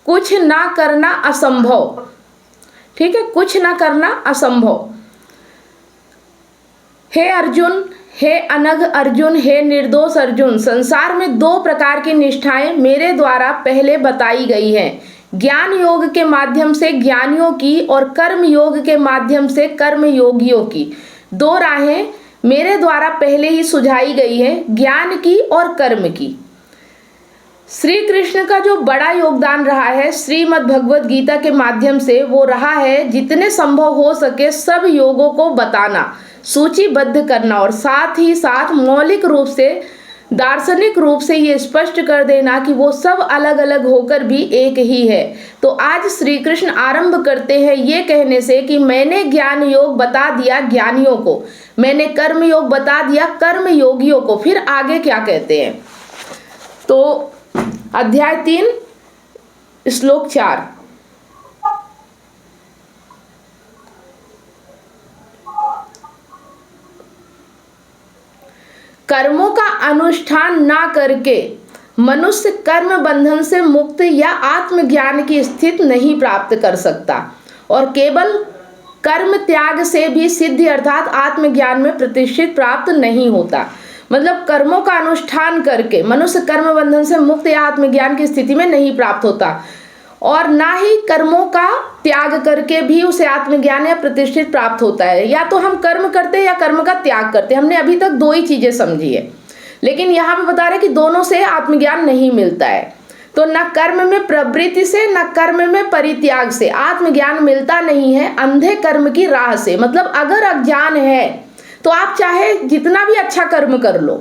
कुछ ना करना असंभव। ठीक है, कुछ ना करना असंभव। हे अर्जुन, हे अनघ अर्जुन, हे निर्दोष अर्जुन, संसार में दो प्रकार की निष्ठाएं मेरे द्वारा पहले बताई गई हैं। ज्ञान योग के माध्यम से ज्ञानियों की और कर्म योग के माध्यम से कर्म योगियों की। दो राहें मेरे द्वारा पहले ही सुझाई गई है, ज्ञान की और कर्म की। श्री कृष्ण का जो बड़ा योगदान रहा है श्रीमद् भगवद गीता के माध्यम से, वो रहा है जितने संभव हो सके सब योगों को बताना, सूचीबद्ध करना और साथ ही साथ मौलिक रूप से, दार्शनिक रूप से ये स्पष्ट कर देना कि वो सब अलग अलग होकर भी एक ही है। तो आज श्री कृष्ण आरंभ करते हैं ये कहने से कि मैंने ज्ञान योग बता दिया ज्ञानियों को, मैंने कर्म योग बता दिया कर्म योगियों को। फिर आगे क्या कहते हैं, तो अध्याय 3 श्लोक 4। कर्मों का अनुष्ठान ना करके मनुष्य कर्म बंधन से मुक्त या आत्मज्ञान की स्थिति नहीं प्राप्त कर सकता और केवल कर्म त्याग से भी सिद्धि अर्थात आत्मज्ञान में प्रतिष्ठित प्राप्त नहीं होता। मतलब कर्मों का अनुष्ठान करके मनुष्य कर्म बंधन से मुक्त या आत्मज्ञान की स्थिति में नहीं प्राप्त होता और ना ही कर्मों का त्याग करके भी उसे आत्मज्ञान या प्रतिष्ठित प्राप्त होता है। या तो हम कर्म करते हैं या कर्म का त्याग करते हैं। हमने अभी तक दो ही चीजें समझी है, लेकिन यहाँ पे बता रहे कि दोनों से आत्मज्ञान नहीं मिलता है। तो न कर्म में प्रवृत्ति से न कर्म में परित्याग से आत्मज्ञान मिलता नहीं है, अंधे कर्म की राह से। मतलब अगर अज्ञान है तो आप चाहे जितना भी अच्छा कर्म कर लो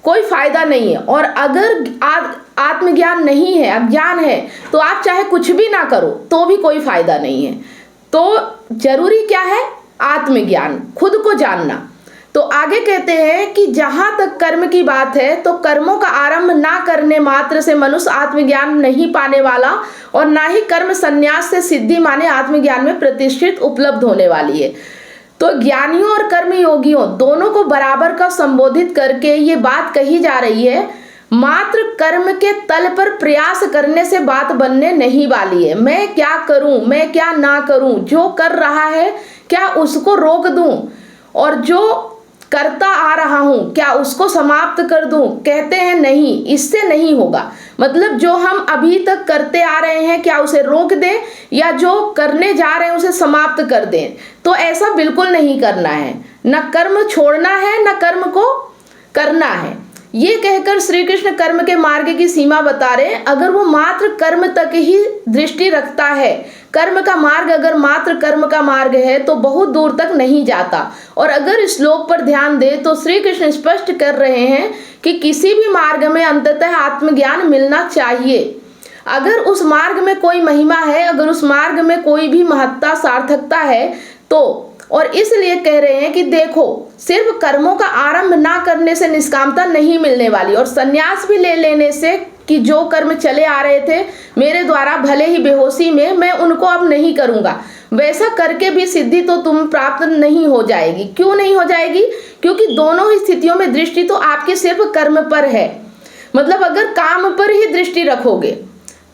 कोई फायदा नहीं है, और अगर आत्मज्ञान नहीं है, अज्ञान है, तो आप चाहे कुछ भी ना करो तो भी कोई फायदा नहीं है। तो जरूरी क्या है, आत्मज्ञान, खुद को जानना। तो आगे कहते हैं कि जहां तक कर्म की बात है तो कर्मों का आरंभ ना करने मात्र से मनुष्य आत्मज्ञान नहीं पाने वाला और ना ही कर्म संन्यास से सिद्धि माने आत्मज्ञान में प्रतिष्ठित उपलब्ध होने वाली है। तो ज्ञानियों और कर्म योगियों दोनों को बराबर का संबोधित करके ये बात कही जा रही है, मात्र कर्म के तल पर प्रयास करने से बात बनने नहीं वाली है। मैं क्या करूं, मैं क्या ना करूं, जो कर रहा है क्या उसको रोक दूं और जो करता आ रहा हूं क्या उसको समाप्त कर दूं। कहते हैं नहीं, इससे नहीं होगा। मतलब जो हम अभी तक करते आ रहे हैं क्या उसे रोक दें या जो करने जा रहे हैं उसे समाप्त कर दें। तो ऐसा बिल्कुल नहीं करना है, न कर्म छोड़ना है न कर्म को करना है। ये कहकर श्री कृष्ण कर्म के मार्ग की सीमा बता रहे हैं। अगर वो मात्र कर्म तक ही दृष्टि रखता है, कर्म का मार्ग अगर मात्र कर्म का मार्ग है तो बहुत दूर तक नहीं जाता। और अगर इस श्लोक पर ध्यान दे तो श्री कृष्ण स्पष्ट कर रहे हैं कि किसी भी मार्ग में अंततः आत्मज्ञान मिलना चाहिए। अगर उस मार्ग में कोई महिमा है, अगर उस मार्ग में कोई भी महत्ता सार्थकता है तो, और इसलिए कह रहे हैं कि देखो सिर्फ कर्मों का आरंभ ना करने से निष्कामता नहीं मिलने वाली और संन्यास भी ले लेने से कि जो कर्म चले आ रहे थे मेरे द्वारा भले ही बेहोशी में, मैं उनको अब नहीं करूंगा, वैसा करके भी सिद्धि तो तुम प्राप्त नहीं हो जाएगी। क्यों नहीं हो जाएगी? क्योंकि दोनों ही स्थितियों में दृष्टि तो आपकी सिर्फ कर्म पर है। मतलब अगर काम पर ही दृष्टि रखोगे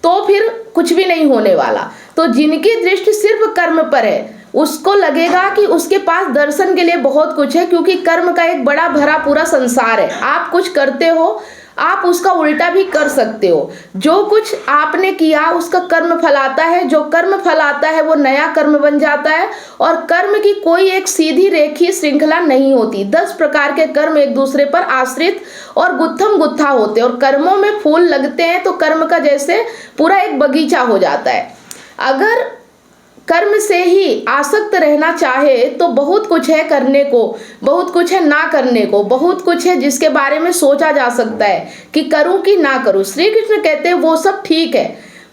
तो फिर कुछ भी नहीं होने वाला। तो जिनकी दृष्टि सिर्फ कर्म पर है उसको लगेगा कि उसके पास दर्शन के लिए बहुत कुछ है, क्योंकि कर्म का एक बड़ा भरा पूरा संसार है। आप कुछ करते हो, आप उसका उल्टा भी कर सकते हो। जो कुछ आपने किया उसका कर्म फल आता है, जो कर्म फल आता है वो नया कर्म बन जाता है। और कर्म की कोई एक सीधी रेखीय श्रृंखला नहीं होती। 10 प्रकार के कर्म एक दूसरे पर आश्रित और गुत्थम गुत्था होते हैं और कर्मों में फूल लगते हैं तो कर्म का जैसे पूरा एक बगीचा हो जाता है। अगर कर्म से ही आसक्त रहना चाहे तो बहुत कुछ है करने को, बहुत कुछ है ना करने को, बहुत कुछ है जिसके बारे में सोचा जा सकता है कि करूं कि ना करूं। श्री कृष्ण कहते हैं वो सब ठीक है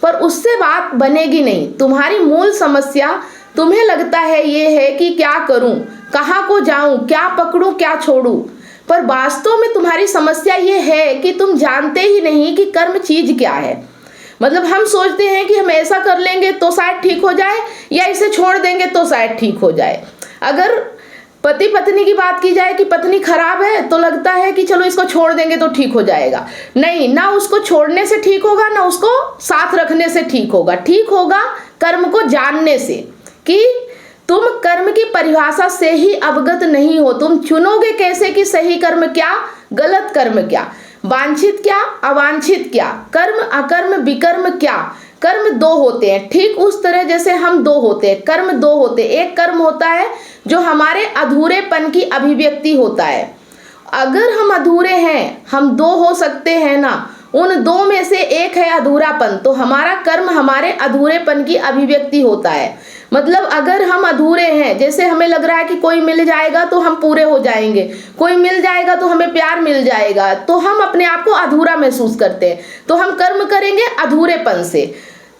पर उससे बात बनेगी नहीं। तुम्हारी मूल समस्या, तुम्हें लगता है ये है कि क्या करूं, कहाँ को जाऊं, क्या पकड़ूं क्या छोड़ूं, पर वास्तव में तुम्हारी समस्या ये है कि तुम जानते ही नहीं कि कर्म चीज क्या है। मतलब हम सोचते हैं कि हम ऐसा कर लेंगे तो शायद ठीक हो जाए या इसे छोड़ देंगे तो शायद ठीक हो जाए। अगर पति पत्नी की बात की जाए कि पत्नी खराब है तो लगता है कि चलो इसको छोड़ देंगे तो ठीक हो जाएगा। नहीं, ना उसको छोड़ने से ठीक होगा, ना उसको साथ रखने से ठीक होगा। ठीक होगा कर्म को जानने से कि तुम कर्म की परिभाषा से ही अवगत नहीं हो। तुम चुनोगे कैसे कि सही कर्म क्या, गलत कर्म क्या, वांछित क्या, अवांछित क्या, कर्म अकर्म विकर्म क्या। कर्म दो होते हैं, ठीक उस तरह जैसे हम दो होते हैं। कर्म दो होते हैं। एक कर्म होता है जो हमारे अधूरेपन की अभिव्यक्ति होता है। अगर हम अधूरे हैं, हम दो हो सकते हैं ना, उन दो में से एक है अधूरापन, तो हमारा कर्म हमारे अधूरेपन की अभिव्यक्ति होता है। मतलब अगर हम अधूरे हैं, जैसे हमें लग रहा है कि कोई मिल जाएगा तो हम पूरे हो जाएंगे, कोई मिल जाएगा तो हमें प्यार मिल जाएगा, तो हम अपने आप को अधूरा महसूस करते हैं, तो हम कर्म करेंगे अधूरेपन से।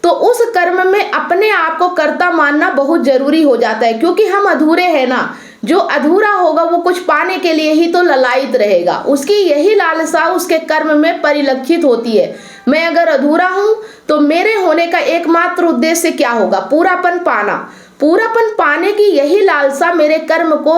तो उस कर्म में अपने आप को कर्ता मानना बहुत जरूरी हो जाता है, क्योंकि हम अधूरे हैं ना। जो अधूरा होगा वो कुछ पाने के लिए ही तो ललायित रहेगा, उसकी यही लालसा उसके कर्म में परिलक्षित होती है। मैं अगर अधूरा हूं तो मेरे होने का एकमात्र उद्देश्य क्या होगा, पूरापन पाना। पूरापन पाने की यही लालसा मेरे कर्म को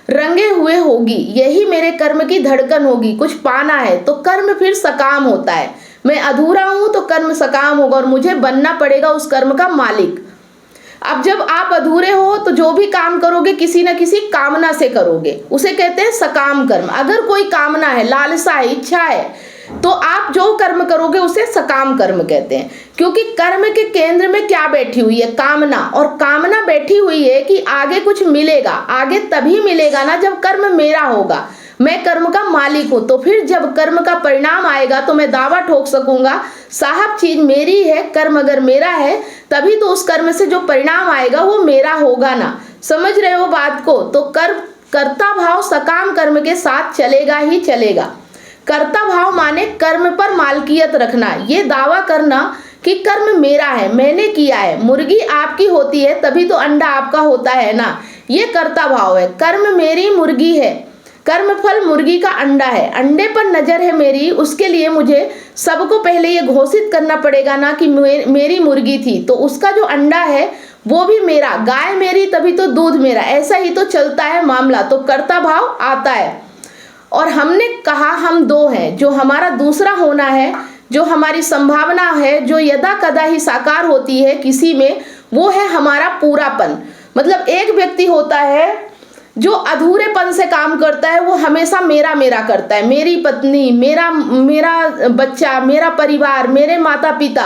रंगे हुए होगी, यही मेरे कर्म की धड़कन होगी। कुछ पाना है तो कर्म फिर सकाम होता है। मैं अधूरा हूं तो कर्म सकाम होगा और मुझे बनना पड़ेगा उस कर्म का मालिक। अब जब आप अधूरे हो तो जो भी काम करोगे किसी न किसी कामना से करोगे, उसे कहते हैं सकाम कर्म। अगर कोई कामना है, लालसा है, इच्छा है, तो आप जो कर्म करोगे उसे सकाम कर्म कहते हैं। क्योंकि कर्म के केंद्र में क्या बैठी हुई है, कामना। और कामना बैठी हुई है कि आगे कुछ मिलेगा। आगे तभी मिलेगा ना जब कर्म मेरा होगा, मैं कर्म का मालिक हूं। तो फिर जब कर्म का परिणाम आएगा तो मैं दावा ठोक सकूंगा, साहब चीज मेरी है, कर्म अगर मेरा है तभी तो उस कर्म से जो परिणाम आएगा वो मेरा होगा ना। समझ रहे हो बात को? तो कर्ता भाव सकाम कर्म के साथ चलेगा ही चलेगा। कर्ता भाव माने कर्म पर मालकियत रखना, ये दावा करना कि कर्म मेरा है, मैंने किया है। मुर्गी आपकी होती है तभी तो अंडा आपका होता है ना, ये कर्ता भाव है। कर्म मेरी मुर्गी है, कर्म फल मुर्गी का अंडा है, अंडे पर नजर है मेरी। उसके लिए मुझे सबको पहले ये घोषित करना पड़ेगा ना कि मेरी मुर्गी थी, तो उसका जो अंडा है वो भी मेरा। गाय मेरी तभी तो दूध मेरा, ऐसा ही तो चलता है मामला। तो कर्ता भाव आता है। और हमने कहा हम दो हैं, जो हमारा दूसरा होना है, जो हमारी संभावना है, जो यदा कदा ही साकार होती है किसी में, वो है हमारा पूरापन। मतलब एक व्यक्ति होता है जो अधूरेपन से काम करता है, वो हमेशा मेरा मेरा करता है, मेरी पत्नी, मेरा बच्चा, मेरा परिवार, मेरे माता पिता।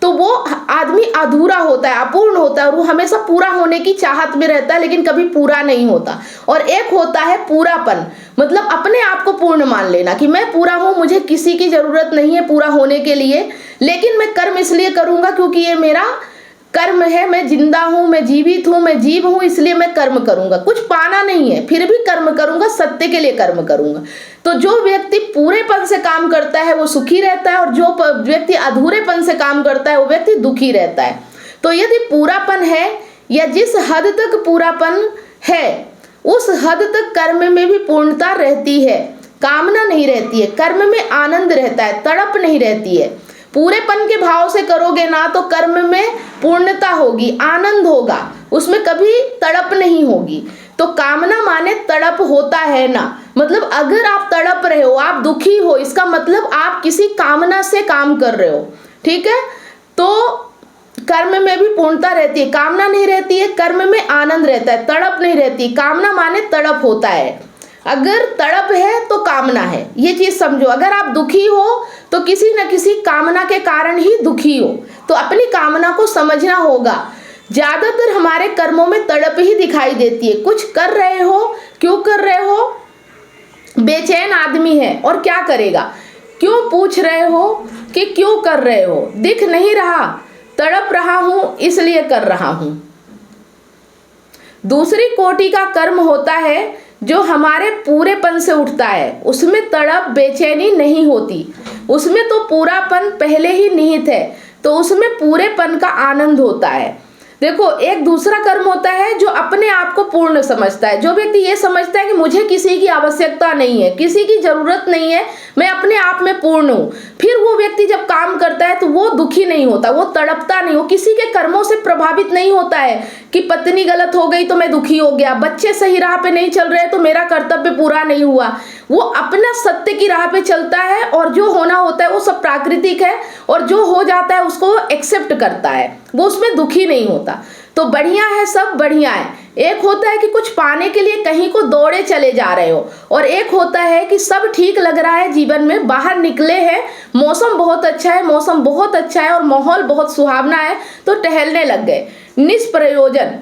तो वो आदमी अधूरा होता है, अपूर्ण होता है, और वो हमेशा पूरा होने की चाहत में रहता है लेकिन कभी पूरा नहीं होता। और एक होता है पूरापन, मतलब अपने आप को पूर्ण मान लेना कि मैं पूरा हूं, मुझे किसी की जरूरत नहीं है पूरा होने के लिए, लेकिन मैं कर्म इसलिए करूंगा क्योंकि ये मेरा कर्म है, मैं जिंदा हूं, मैं जीवित हूं, मैं जीव हूं, इसलिए मैं कर्म करूंगा। कुछ पाना नहीं है फिर भी कर्म करूंगा, सत्य के लिए कर्म करूंगा। तो जो व्यक्ति पूरेपन से काम करता है वो सुखी रहता है, और जो व्यक्ति अधूरेपन से काम करता है वो व्यक्ति दुखी रहता है। तो यदि पूरापन है, या जिस हद तक पूरापन है उस हद तक कर्म में भी पूर्णता रहती है, कामना नहीं रहती है, कर्म में आनंद रहता है, तड़प नहीं रहती है। पूरेपन के भाव से करोगे ना तो कर्म में पूर्णता होगी, आनंद होगा, उसमें कभी तड़प नहीं होगी। तो कामना माने तड़प होता है ना, मतलब अगर आप तड़प रहे हो, आप दुखी हो, इसका मतलब आप किसी कामना से काम कर रहे हो, ठीक है। तो कर्म में भी पूर्णता रहती है, कामना नहीं रहती है, कर्म में आनंद रहता है, तड़प नहीं रहती। कामना माने तड़प होता है, अगर तड़प है तो कामना है, ये चीज समझो। अगर आप दुखी हो तो किसी न किसी कामना के कारण ही दुखी हो, तो अपनी कामना को समझना होगा। ज्यादातर हमारे कर्मों में तड़प ही दिखाई देती है। कुछ कर रहे हो, क्यों कर रहे हो, बेचैन आदमी है और क्या करेगा, क्यों पूछ रहे हो कि क्यों कर रहे हो, दिख नहीं रहा, तड़प रहा हूं इसलिए कर रहा हूं। दूसरी कोटि का कर्म होता है जो हमारे पूरेपन से उठता है, उसमें तड़प बेचैनी नहीं होती, उसमें तो पूरापन पहले ही निहित है, तो उसमें पूरेपन का आनंद होता है। देखो, एक दूसरा कर्म होता है जो अपने आप को पूर्ण समझता है। जो व्यक्ति ये समझता है कि मुझे किसी की आवश्यकता नहीं है, किसी की जरूरत नहीं है, मैं अपने आप में पूर्ण हूँ, फिर वो व्यक्ति जब काम करता है तो वो दुखी नहीं होता, वो तड़पता नहीं, वो किसी के कर्मों से प्रभावित नहीं होता है कि पत्नी गलत हो गई तो मैं दुखी हो गया, बच्चे सही राह पे नहीं चल रहे तो मेरा कर्तव्य पूरा नहीं हुआ। वो अपना सत्य की राह पे चलता है और जो होना होता है वो सब प्राकृतिक है, और जो हो जाता है उसको एक्सेप्ट करता है, वो उसमें दुखी नहीं होता। तो बढ़िया है, सब बढ़िया है। एक होता है कि कुछ पाने के लिए कहीं को दौड़े चले जा रहे हो, और एक होता है कि सब ठीक लग रहा है जीवन में, बाहर निकले हैं, मौसम बहुत अच्छा है, मौसम बहुत अच्छा है और माहौल बहुत सुहावना है, तो टहलने लग गए, निष्प्रयोजन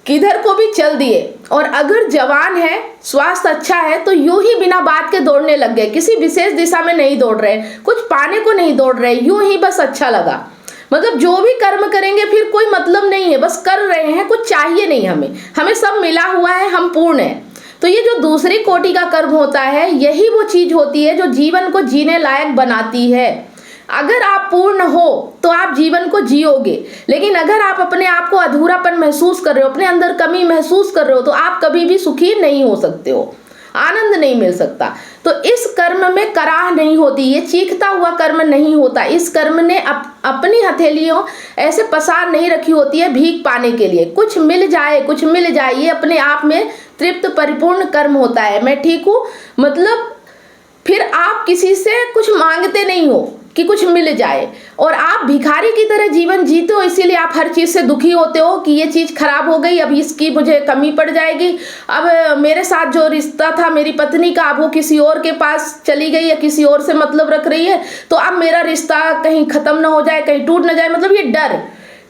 किधर को भी चल दिए। और अगर जवान है, स्वास्थ्य अच्छा है, तो यूं ही बिना बात के दौड़ने लग गए, किसी विशेष दिशा में नहीं दौड़ रहे, कुछ पाने को नहीं दौड़ रहे, यूं ही बस अच्छा लगा। मतलब जो भी कर्म करेंगे फिर कोई मतलब नहीं है, बस कर रहे हैं, कुछ चाहिए नहीं हमें सब मिला हुआ है, हम पूर्ण हैं। तो ये जो दूसरी कोटि का कर्म होता है, यही वो चीज होती है जो जीवन को जीने लायक बनाती है। अगर आप पूर्ण हो तो आप जीवन को जियोगे, लेकिन अगर आप अपने आप को अधूरापन महसूस कर रहे हो, अपने अंदर कमी महसूस कर रहे हो, तो आप कभी भी सुखी नहीं हो सकते हो, आनंद नहीं मिल सकता। तो इस कर्म में कराह नहीं होती, ये चीखता हुआ कर्म नहीं होता। इस कर्म ने अपनी हथेलियों ऐसे पसार नहीं रखी होती है भीख पाने के लिए, कुछ मिल जाए कुछ मिल जाए, ये अपने आप में तृप्त परिपूर्ण कर्म होता है। मैं ठीक हूँ, मतलब फिर आप किसी से कुछ मांगते नहीं हो कि कुछ मिल जाए, और आप भिखारी की तरह जीवन जीते हो, इसीलिए आप हर चीज से दुखी होते हो कि ये चीज खराब हो गई, अब इसकी मुझे कमी पड़ जाएगी, अब मेरे साथ जो रिश्ता था मेरी पत्नी का, अब वो किसी और के पास चली गई या किसी और से मतलब रख रही है, तो अब मेरा रिश्ता कहीं खत्म ना हो जाए, कहीं टूट ना जाए। मतलब ये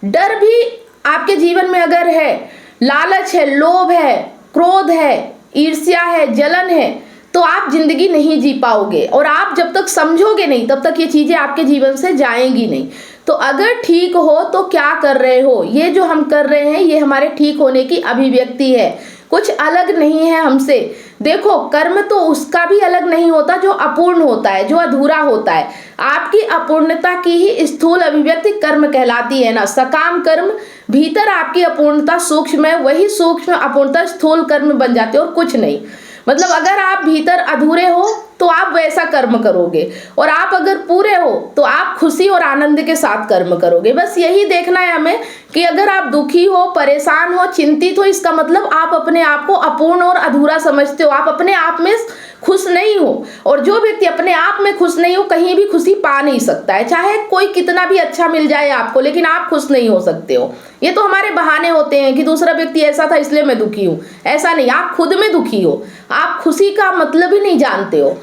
डर भी आपके जीवन में अगर है, लालच है, लोभ है, क्रोध है, ईर्ष्या है, जलन है, तो आप जिंदगी नहीं जी पाओगे, और आप जब तक समझोगे नहीं तब तक ये चीजें आपके जीवन से जाएंगी नहीं। तो अगर ठीक हो तो क्या कर रहे हो, ये जो हम कर रहे हैं ये हमारे ठीक होने की अभिव्यक्ति है, कुछ अलग नहीं है हमसे। देखो, कर्म तो उसका भी अलग नहीं होता जो अपूर्ण होता है, जो अधूरा होता है। आपकी अपूर्णता की ही स्थूल अभिव्यक्ति कर्म कहलाती है ना। सकाम कर्म भीतर आपकी अपूर्णता सूक्ष्म है, वही सूक्ष्म अपूर्णता स्थूल कर्म बन जाती है और कुछ नहीं। मतलब अगर आप भीतर अधूरे हो तो आप वैसा कर्म करोगे, और आप अगर पूरे हो तो आप खुशी और आनंद के साथ कर्म करोगे। बस यही देखना है हमें कि अगर आप दुखी हो, परेशान हो, चिंतित हो, इसका मतलब आप अपने आप को अपूर्ण और अधूरा समझते हो, आप अपने आप में खुश नहीं हो। और जो व्यक्ति अपने आप में खुश नहीं हो कहीं भी खुशी पा नहीं सकता है, चाहे कोई कितना भी अच्छा मिल जाए आपको, लेकिन आप खुश नहीं हो सकते हो। ये तो हमारे बहाने होते हैं कि दूसरा व्यक्ति ऐसा था इसलिए मैं दुखी हूँ, ऐसा नहीं, आप खुद में दुखी हो, आप खुशी का मतलब ही नहीं जानते हो।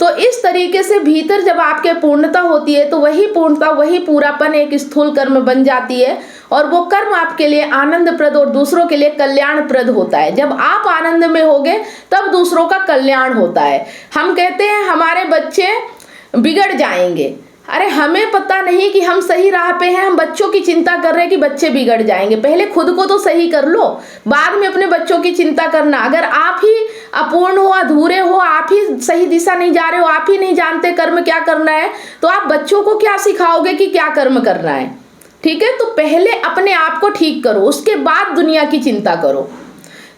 तो इस तरीके से भीतर जब आपके पूर्णता होती है तो वही पूर्णता, वही पूरापन एक स्थूल कर्म बन जाती है, और वो कर्म आपके लिए आनंदप्रद और दूसरों के लिए कल्याणप्रद होता है। जब आप आनंद में होगे तब दूसरों का कल्याण होता है। हम कहते हैं हमारे बच्चे बिगड़ जाएंगे, अरे हमें पता नहीं कि हम सही राह पे हैं, हम बच्चों की चिंता कर रहे हैं कि बच्चे बिगड़ जाएंगे। पहले खुद को तो सही कर लो, बाद में अपने बच्चों की चिंता करना। अगर आप ही अपूर्ण हो, अधूरे हो, आप ही सही दिशा नहीं जा रहे हो, आप ही नहीं जानते कर्म क्या करना है, तो आप बच्चों को क्या सिखाओगे कि क्या कर्म करना है? ठीक है, तो पहले अपने आप को ठीक करो, उसके बाद दुनिया की चिंता करो।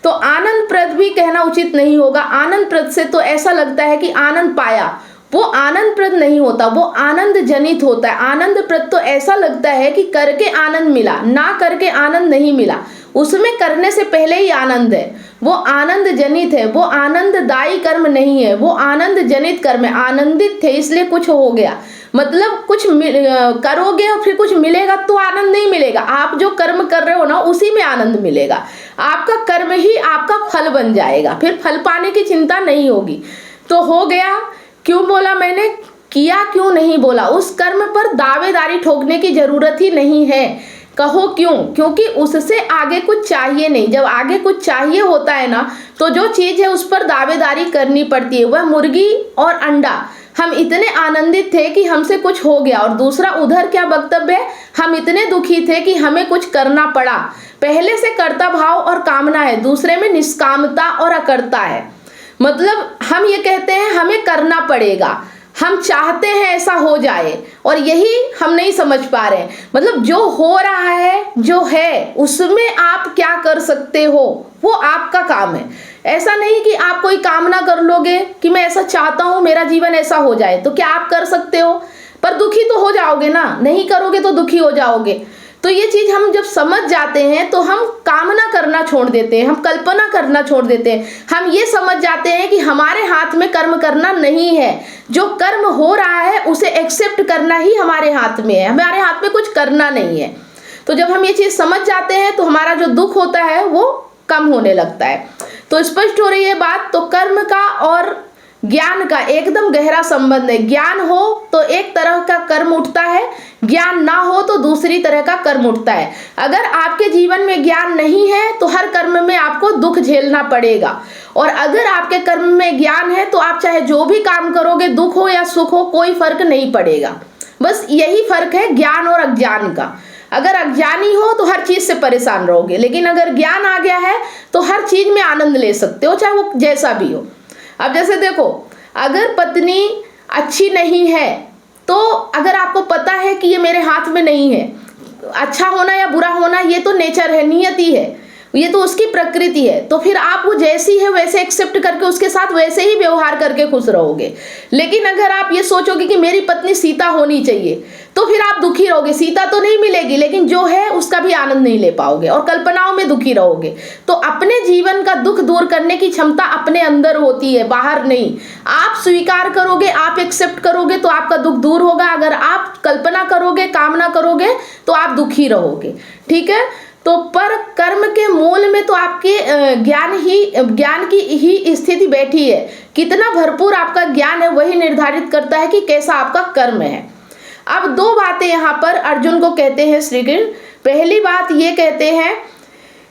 तो आनंदप्रद भी कहना उचित नहीं होगा। आनंदप्रद से तो ऐसा लगता है कि आनंद पाया, वो आनंदप्रद नहीं होता, वो आनंद जनित होता है। आनंदप्रद तो ऐसा लगता है कि करके आनंद मिला, ना करके आनंद नहीं मिला, उसमें करने से पहले ही आनंद है, वो आनंद जनित है, वो आनंददायी कर्म नहीं है, वो आनंद जनित कर्म है। आनंदित थे इसलिए कुछ हो गया, मतलब कुछ करोगे और फिर कुछ मिलेगा तो आनंद नहीं मिलेगा। आप जो कर्म कर रहे हो ना उसी में आनंद मिलेगा, आपका कर्म ही आपका फल बन जाएगा, फिर फल पाने की चिंता नहीं होगी। तो हो गया, क्यों बोला मैंने, किया क्यों नहीं बोला, उस कर्म पर दावेदारी ठोकने की जरूरत ही नहीं है। कहो क्यों? क्योंकि उससे आगे कुछ चाहिए नहीं। जब आगे कुछ चाहिए होता है ना, तो जो चीज है उस पर दावेदारी करनी पड़ती है। वह मुर्गी और अंडा, हम इतने आनंदित थे कि हमसे कुछ हो गया, और दूसरा उधर क्या वक्तव्य है, हम इतने दुखी थे कि हमें कुछ करना पड़ा। पहले से कर्ता भाव और कामना है, दूसरे में निष्कामता और अकर्ता है। मतलब हम ये कहते हैं हमें करना पड़ेगा, हम चाहते हैं ऐसा हो जाए और यही हम नहीं समझ पा रहे हैं। मतलब जो हो रहा है, जो है, उसमें आप क्या कर सकते हो वो आपका काम है। ऐसा नहीं कि आप कोई कामना कर लोगे कि मैं ऐसा चाहता हूं मेरा जीवन ऐसा हो जाए, तो क्या आप कर सकते हो? पर दुखी तो हो जाओगे ना, नहीं करोगे तो दुखी हो जाओगे। तो ये चीज हम जब समझ जाते हैं तो हम कामना करना छोड़ देते हैं, हम कल्पना करना छोड़ देते हैं। हम ये समझ जाते हैं कि हमारे हाथ में कर्म करना नहीं है, जो कर्म हो रहा है उसे एक्सेप्ट करना ही हमारे हाथ में है, हमारे हाथ में कुछ करना नहीं है। तो जब हम ये चीज समझ जाते हैं तो हमारा जो दुख होता है वो कम होने लगता है। तो स्पष्ट हो रही है बात। तो कर्म का और ज्ञान का एकदम गहरा संबंध है। ज्ञान हो तो एक तरह का कर्म उठता है, ज्ञान ना हो तो दूसरी तरह का कर्म उठता है। अगर आपके जीवन में ज्ञान नहीं है तो हर कर्म में आपको दुख झेलना पड़ेगा, और अगर आपके कर्म में ज्ञान है तो आप चाहे जो भी काम करोगे, दुख हो या सुख हो, कोई फर्क नहीं पड़ेगा। बस यही फर्क है ज्ञान और अज्ञान का। अगर अज्ञानी हो तो हर चीज से परेशान रहोगे, लेकिन अगर ज्ञान आ गया है तो हर चीज में आनंद ले सकते हो, चाहे वो जैसा भी हो। अब जैसे देखो, अगर पत्नी अच्छी नहीं है तो अगर आपको पता है कि ये मेरे हाथ में नहीं है, अच्छा होना या बुरा होना ये तो नेचर है, नियति है, ये तो उसकी प्रकृति है, तो फिर आप वो जैसी है वैसे एक्सेप्ट करके उसके साथ वैसे ही व्यवहार करके खुश रहोगे। लेकिन अगर आप ये सोचोगे कि मेरी पत्नी सीता होनी चाहिए, तो फिर आप दुखी रहोगे। सीता तो नहीं मिलेगी लेकिन जो है उसका भी आनंद नहीं ले पाओगे और कल्पनाओं में दुखी रहोगे। तो अपने जीवन का दुख दूर करने की क्षमता अपने अंदर होती है, बाहर नहीं। आप स्वीकार करोगे, आप एक्सेप्ट करोगे तो आपका दुख दूर होगा। अगर आप कल्पना करोगे, कामना करोगे तो आप दुखी रहोगे। ठीक है। तो पर कर्म के मूल में तो आपके ज्ञान की ही स्थिति बैठी है। कितना भरपूर आपका ज्ञान है वही निर्धारित करता है कि कैसा आपका कर्म है। अब दो बातें यहाँ पर अर्जुन को कहते हैं श्री कृष्ण। पहली बात ये कहते हैं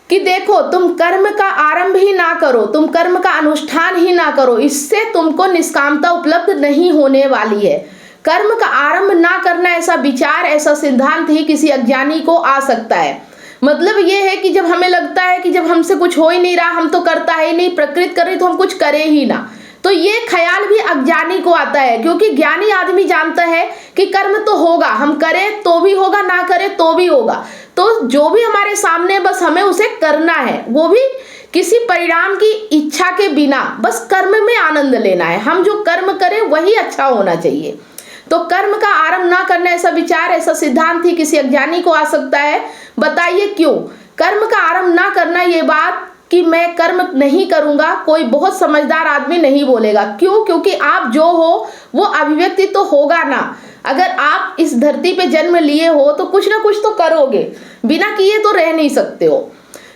कि देखो, तुम कर्म का आरंभ ही ना करो, तुम कर्म का अनुष्ठान ही ना करो, इससे तुमको निष्कामता उपलब्ध नहीं होने वाली है। कर्म का आरंभ ना करना, ऐसा विचार, ऐसा सिद्धांत ही किसी अज्ञानी को आ सकता है। मतलब ये है कि जब हमें लगता है कि जब हमसे कुछ हो ही नहीं रहा, हम तो करता है नहीं, प्रकृति कर रही तो हम कुछ करे ही ना, तो ये ख्याल भी अज्ञानी को आता है। क्योंकि ज्ञानी आदमी जानता है कि कर्म तो होगा, हम करें तो भी होगा, ना करें तो भी होगा। तो जो भी हमारे सामने बस हमें उसे करना है, वो भी किसी परिणाम की इच्छा के बिना, बस कर्म में आनंद लेना है। हम जो कर्म करें वही अच्छा होना चाहिए। तो कर्म का आरंभ ना करना, ऐसा विचार, ऐसा सिद्धांत ही किसी अज्ञानी को आ सकता है। बताइए क्यों? कर्म का आरंभ ना करना, ये बात कि मैं कर्म नहीं करूंगा, कोई बहुत समझदार आदमी नहीं बोलेगा। क्यों? क्योंकि आप जो हो वो अभिव्यक्ति तो होगा ना। अगर आप इस धरती पे जन्म लिए हो तो कुछ ना कुछ तो करोगे, बिना किए तो रह नहीं सकते हो।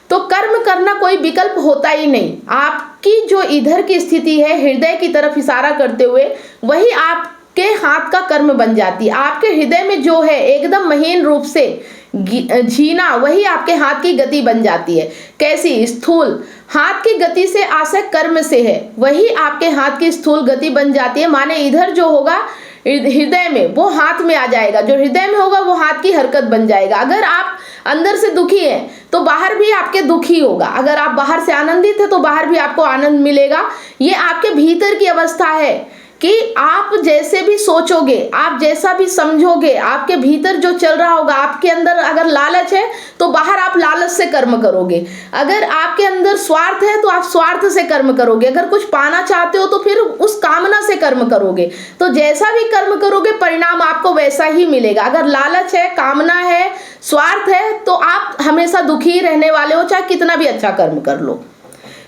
तो कर्म करना कोई विकल्प होता ही नहीं। आपकी जो इधर की स्थिति है, हृदय की तरफ इशारा करते हुए, वही आपके हाथ का कर्म बन जाती है। आपके हृदय में जो है एकदम महीन रूप से झीना, वही आपके हाथ की गति बन जाती है। कैसी? स्थूल। हाथ की गति से आशय कर्म से है, वही आपके हाथ की स्थूल गति बन जाती है। माने इधर जो होगा हृदय में, वो हाथ में आ जाएगा, जो हृदय में होगा वो हाथ की हरकत बन जाएगा। अगर आप अंदर से दुखी हैं तो बाहर भी आपके दुखी होगा, अगर आप बाहर से आनंदित है तो बाहर भी आपको आनंद मिलेगा। ये आपके भीतर की अवस्था है कि आप जैसे भी सोचोगे, आप जैसा भी समझोगे, आपके भीतर जो चल रहा होगा। आपके अंदर अगर लालच है तो बाहर आप लालच से कर्म करोगे। अगर आपके अंदर स्वार्थ है तो आप स्वार्थ से कर्म करोगे। अगर कुछ पाना चाहते हो तो फिर उस कामना से कर्म करोगे। तो जैसा भी कर्म करोगे परिणाम आपको वैसा ही मिलेगा। अगर लालच है, कामना है, स्वार्थ है, तो आप हमेशा दुखी रहने वाले हो, चाहे कितना भी अच्छा कर्म कर लो।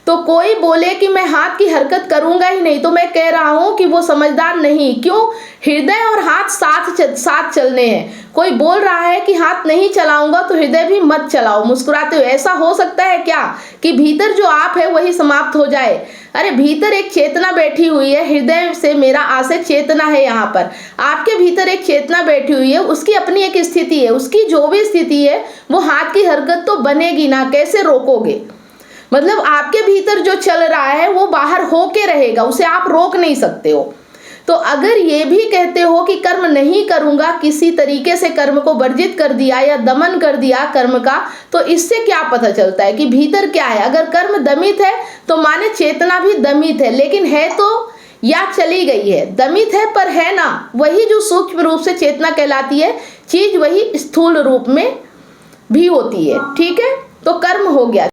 तो कोई बोले कि मैं हाथ की हरकत करूंगा ही नहीं, तो मैं कह रहा हूं कि वो समझदार नहीं। क्यों? हृदय और हाथ साथ चलने हैं। कोई बोल रहा है कि हाथ नहीं चलाऊंगा तो हृदय भी मत चलाओ मुस्कुराते हुए। ऐसा हो सकता है क्या कि भीतर जो आप है वही समाप्त हो जाए? अरे भीतर एक चेतना बैठी हुई है, हृदय से मेरा आशय चेतना है। यहाँ पर आपके भीतर एक चेतना बैठी हुई है, उसकी अपनी एक स्थिति है। उसकी जो भी स्थिति है वो हाथ की हरकत तो बनेगी ना, कैसे रोकोगे? मतलब आपके भीतर जो चल रहा है वो बाहर होके रहेगा, उसे आप रोक नहीं सकते हो। तो अगर ये भी कहते हो कि कर्म नहीं करूंगा, किसी तरीके से कर्म को वर्जित कर दिया या दमन कर दिया कर्म का, तो इससे क्या पता चलता है कि भीतर क्या है? अगर कर्म दमित है तो माने चेतना भी दमित है, लेकिन है तो या चली गई है। दमित है पर है ना, वही जो सूक्ष्म रूप से चेतना कहलाती है चीज, वही स्थूल रूप में भी होती है। ठीक है, तो कर्म हो गया।